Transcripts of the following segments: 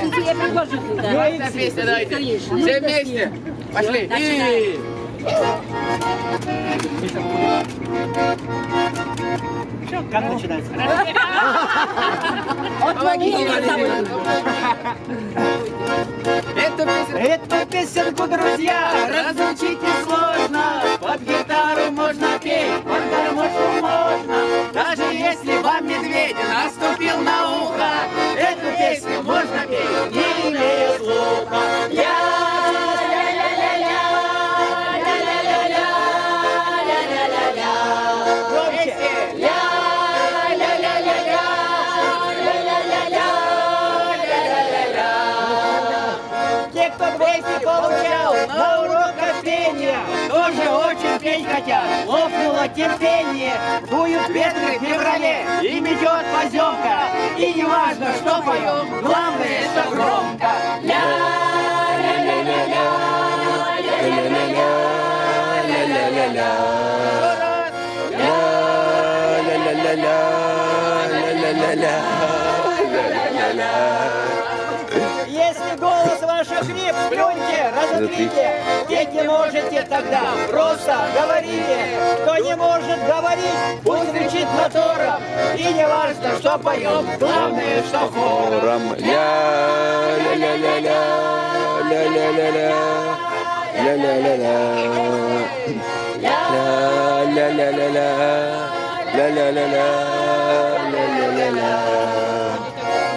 Я предложу. Классная песня, давайте. Все вместе. Пошли. И... Как начинается? Эту песенку, друзья, разучить несложно. Под гитару можно петь, под гармошку можно. Даже если вам медведь наступил на ухо, эту песню можно петь, не имея слуха. На уроках пения тоже очень петь хотят. Лопнуло терпение, дуют ветры в феврале, и метет поземка. И не важно, что поем, главное, что громко. Если голос ваш хрип, плюньте, разотрите. Петь не можете тогда, просто говорите. Кто не может говорить, пусть кричит мотором. И не важно, что поем, главное, что хором.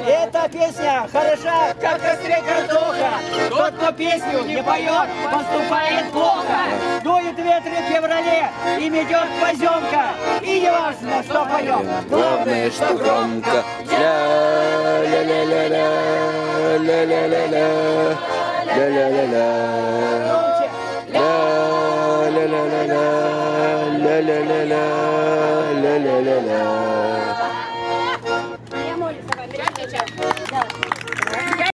Эта песня хороша, как в костре картоха. Тот, кто песню не поет, поступает плохо. Дует ветры в феврале и метет поземка. И не важно, что поем, главное, что громко. La